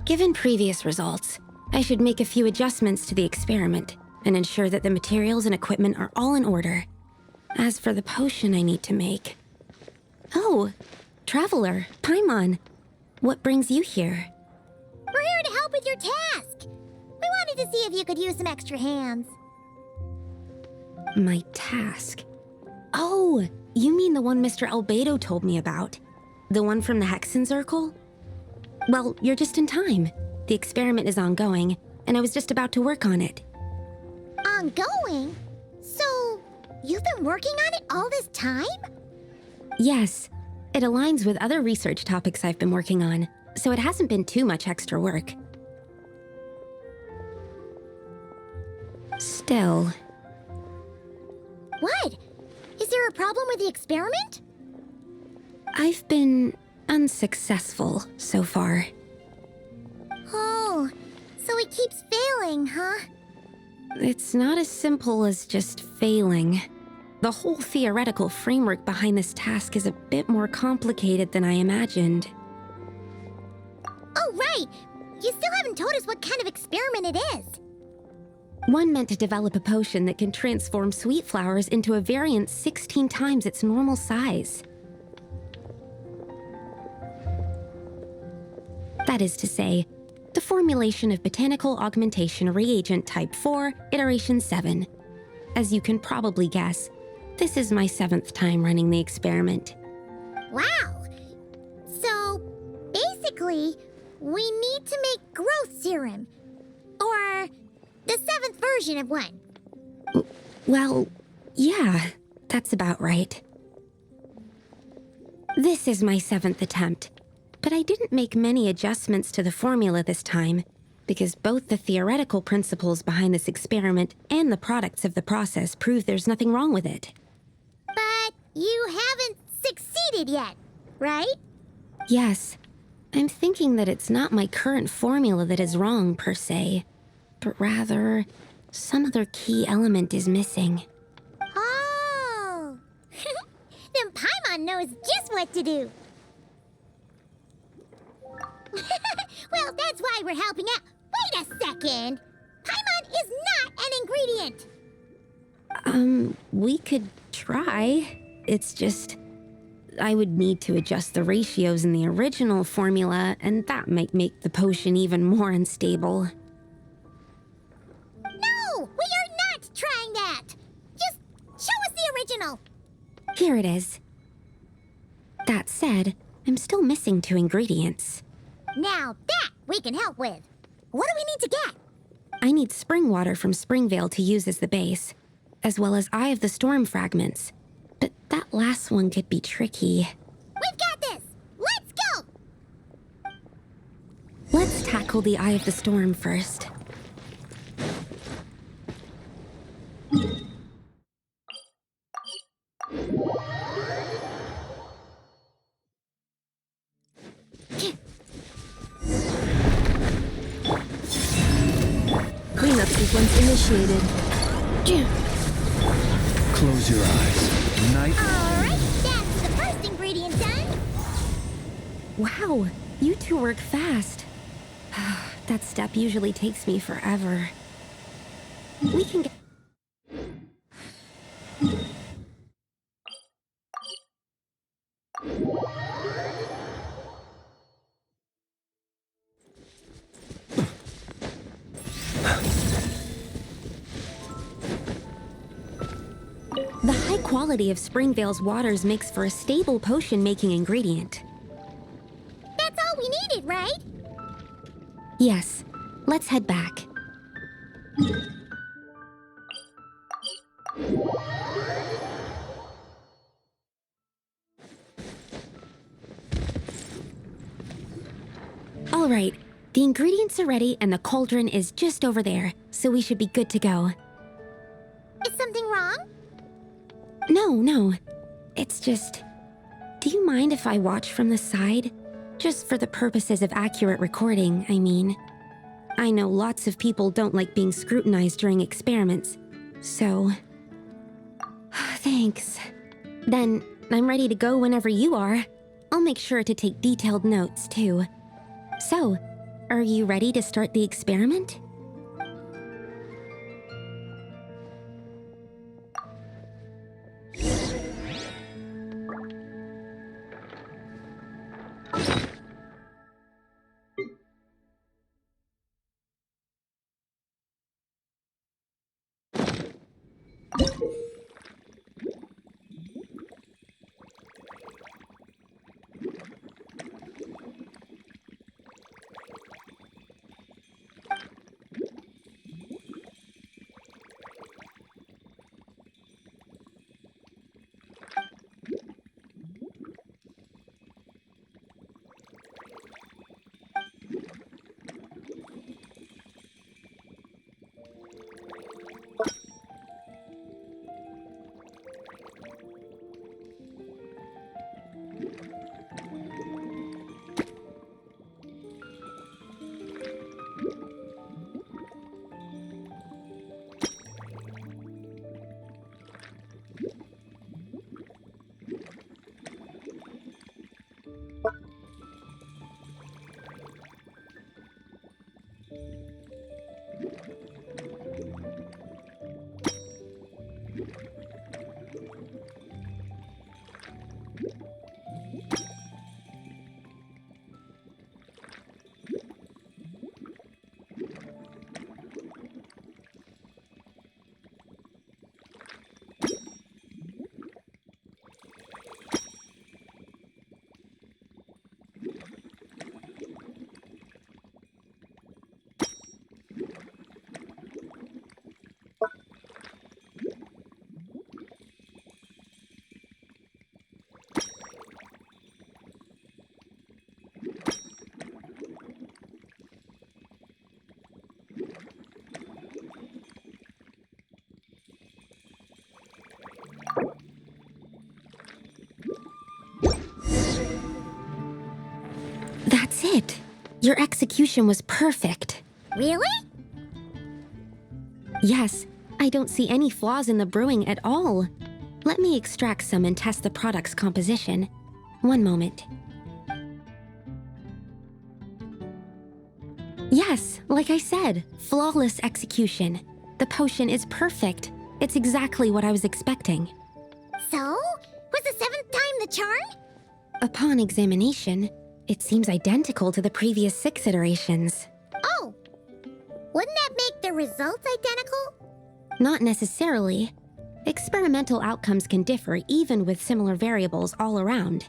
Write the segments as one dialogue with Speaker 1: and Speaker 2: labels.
Speaker 1: Given previous results, I should make a few adjustments to the experiment and ensure that the materials and equipment are all in order. As for the potion I need to make... Oh, Traveler, Paimon, what brings you here?
Speaker 2: We're here to help with your task. We wanted to see if you could use some extra hands.
Speaker 1: My task? Oh, you mean the one Mr. Albedo told me about? The one from the Hexerei? Well, you're just in time. The experiment is ongoing, and I was just about to work on it.
Speaker 2: Ongoing? So, you've been working on it all this time?
Speaker 1: Yes. It aligns with other research topics I've been working on, so it hasn't been too much extra work. Still...
Speaker 2: What? Is there a problem with the experiment?
Speaker 1: I've been unsuccessful so far.
Speaker 2: Oh, so it keeps failing, huh?
Speaker 1: It's not as simple as just failing. The whole theoretical framework behind this task is a bit more complicated than I imagined.
Speaker 2: Oh, right! You still haven't told us what kind of experiment it is.
Speaker 1: One meant to develop a potion that can transform sweet flowers into a variant 16 times its normal size. That is to say, the formulation of Botanical Augmentation Reagent Type 4, Iteration 7. As you can probably guess, this is my 7th time running the experiment.
Speaker 2: Wow! So, basically, we need to make growth serum. Or the 7th version of one.
Speaker 1: Well, yeah, that's about right. This is my 7th attempt, but I didn't make many adjustments to the formula this time, because both the theoretical principles behind this experiment and the products of the process prove there's nothing wrong with it.
Speaker 2: But you haven't succeeded yet, right?
Speaker 1: Yes. I'm thinking that it's not my current formula that is wrong, per se, but rather, some other key element is missing.
Speaker 2: Oh! Then Paimon knows just what to do. Well, that's why we're helping out. Wait a second! Paimon is not an ingredient!
Speaker 1: We could try. It's just... I would need to adjust the ratios in the original formula, and that might make the potion even more unstable.
Speaker 2: No! We are not trying that! Just show us the original!
Speaker 1: Here it is. That said, I'm still missing 2 ingredients.
Speaker 2: Now that we can help with. What do we need to get?
Speaker 1: I need spring water from Springvale to use as the base, as well as Eye of the Storm fragments. But that last one could be tricky.
Speaker 2: We've got this! Let's go!
Speaker 1: Let's tackle the Eye of the Storm first.
Speaker 3: Cleanup sequence initiated.
Speaker 4: Close your eyes.
Speaker 2: Alright, that's the first ingredient done.
Speaker 1: Wow, you 2 work fast. That step usually takes me forever. We can get... The high quality of Springvale's waters makes for a stable potion-making ingredient.
Speaker 2: That's all we needed, right?
Speaker 1: Yes, let's head back. All right, the ingredients are ready and the cauldron is just over there, so we should be good to go.
Speaker 2: Is something wrong?
Speaker 1: No. It's just... Do you mind if I watch from the side? Just for the purposes of accurate recording, I mean. I know lots of people don't like being scrutinized during experiments, so... Thanks. Then, I'm ready to go whenever you are. I'll make sure to take detailed notes, too. So, are you ready to start the experiment? That's it. Your execution was perfect.
Speaker 2: Really?
Speaker 1: Yes, I don't see any flaws in the brewing at all. Let me extract some and test the product's composition. One moment. Yes, like I said, flawless execution. The potion is perfect. It's exactly what I was expecting.
Speaker 2: So? Was the 7th time the charm?
Speaker 1: Upon examination, it seems identical to the previous 6 iterations.
Speaker 2: Oh! Wouldn't that make the results identical?
Speaker 1: Not necessarily. Experimental outcomes can differ even with similar variables all around.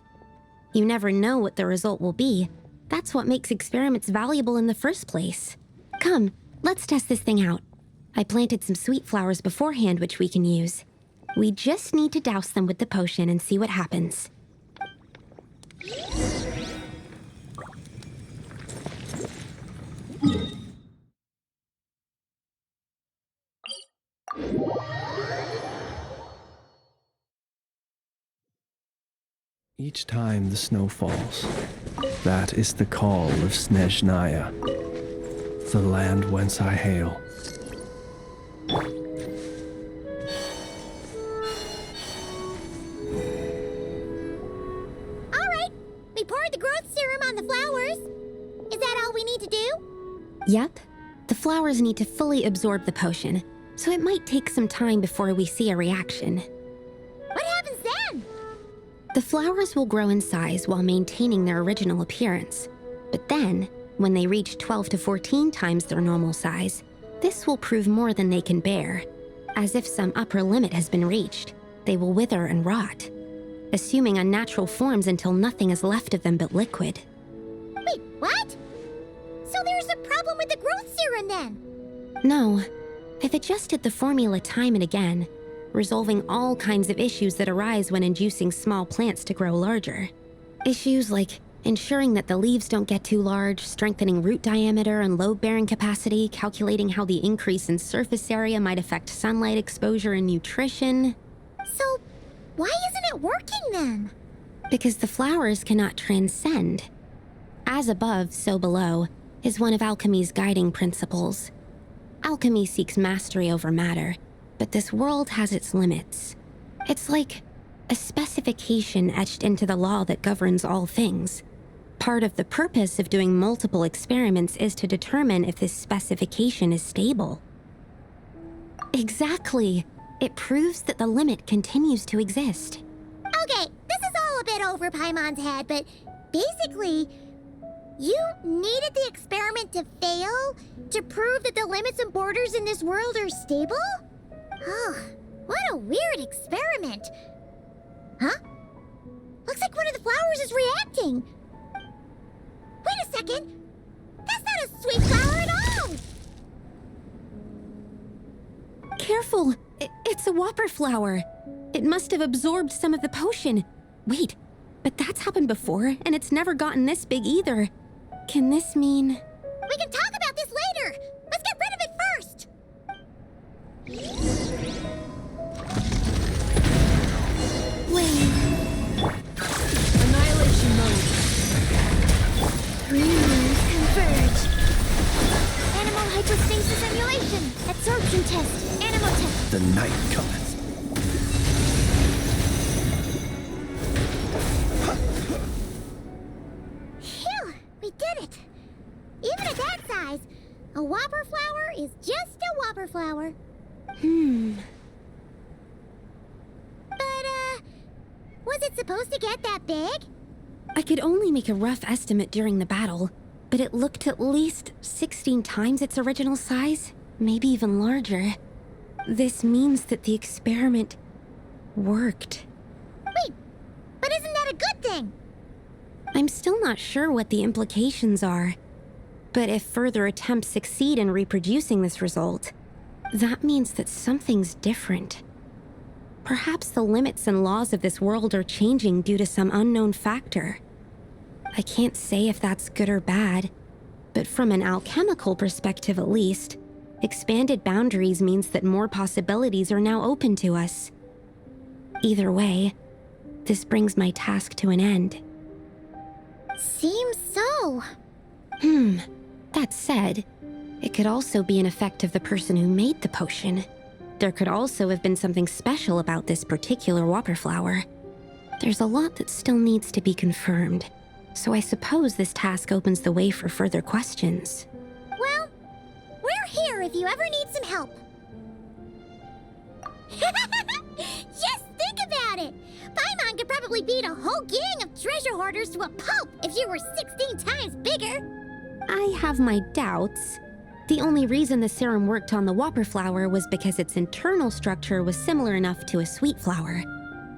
Speaker 1: You never know what the result will be. That's what makes experiments valuable in the first place. Come, let's test this thing out. I planted some sweet flowers beforehand which we can use. We just need to douse them with the potion and see what happens.
Speaker 4: Each time the snow falls, that is the call of Snezhnaya, the land whence I hail.
Speaker 2: Alright, we poured the growth serum on the flowers. Is that all we need to do?
Speaker 1: Yep. The flowers need to fully absorb the potion, so it might take some time before we see a reaction.
Speaker 2: What happens then?
Speaker 1: The flowers will grow in size while maintaining their original appearance. But then, when they reach 12 to 14 times their normal size, this will prove more than they can bear. As if some upper limit has been reached, they will wither and rot, assuming unnatural forms until nothing is left of them but liquid.
Speaker 2: Wait, what? So there's a problem with the growth serum then?
Speaker 1: No, I've adjusted the formula time and again, resolving all kinds of issues that arise when inducing small plants to grow larger. Issues like ensuring that the leaves don't get too large, strengthening root diameter and load-bearing capacity, calculating how the increase in surface area might affect sunlight exposure and nutrition.
Speaker 2: So, why isn't it working then?
Speaker 1: Because the flowers cannot transcend. As above, so below, is one of alchemy's guiding principles. Alchemy seeks mastery over matter, but this world has its limits. It's like a specification etched into the law that governs all things. Part of the purpose of doing multiple experiments is to determine if this specification is stable. Exactly. It proves that the limit continues to exist.
Speaker 2: Okay, this is all a bit over Paimon's head, but basically, you needed the experiment to fail to prove that the limits and borders in this world are stable? Oh, what a weird experiment. Huh? Looks like one of the flowers is reacting. Wait a second. That's not a sweet flower at all.
Speaker 1: Careful! It's a whopper flower. It must have absorbed some of the potion. Wait, but that's happened before, and it's never gotten this big either. Can this mean...
Speaker 2: We can talk about this later. Let's get rid of it first.
Speaker 1: Wait.
Speaker 3: Annihilation mode.
Speaker 2: Three moons converge. Animal hypostasis emulation. Absorption test. Animal test.
Speaker 4: The night cometh.
Speaker 2: Phew, we did it. Even at that size, a whopper flower is just a whopper flower. But, was it supposed to get that big?
Speaker 1: I could only make a rough estimate during the battle, but it looked at least 16 times its original size, maybe even larger. This means that the experiment worked.
Speaker 2: Wait, but isn't that a good thing?
Speaker 1: I'm still not sure what the implications are, but if further attempts succeed in reproducing this result, that means that something's different. Perhaps the limits and laws of this world are changing due to some unknown factor. I can't say if that's good or bad, but from an alchemical perspective at least, expanded boundaries means that more possibilities are now open to us. Either way, this brings my task to an end.
Speaker 2: Seems so.
Speaker 1: That said, it could also be an effect of the person who made the potion. There could also have been something special about this particular whopper flower. There's a lot that still needs to be confirmed, so I suppose this task opens the way for further questions.
Speaker 2: Well, we're here if you ever need some help. Just think about it! Paimon could probably beat a whole gang of treasure hoarders to a pulp if you were 16 times bigger!
Speaker 1: I have my doubts. The only reason the serum worked on the whopper flower was because its internal structure was similar enough to a sweet flower.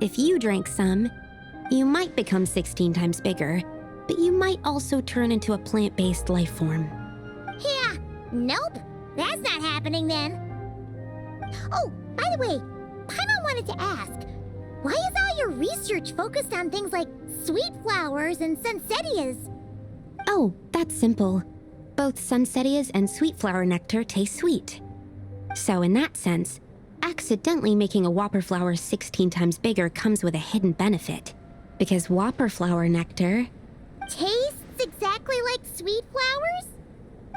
Speaker 1: If you drank some, you might become 16 times bigger, but you might also turn into a plant-based life form.
Speaker 2: Yeah, nope. That's not happening then. Oh, by the way, Paimon wanted to ask, why is all your research focused on things like sweet flowers and sunsettias?
Speaker 1: Oh, that's simple. Both sunsettias and sweet flower nectar taste sweet. So in that sense, accidentally making a whopper flower 16 times bigger comes with a hidden benefit. Because whopper flower nectar...
Speaker 2: Tastes exactly like sweet flowers?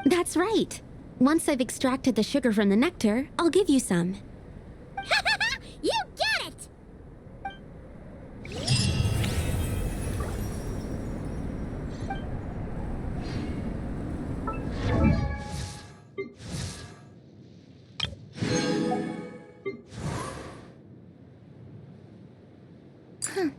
Speaker 1: That's right. Once I've extracted the sugar from the nectar, I'll give you some.
Speaker 2: You get it! Huh.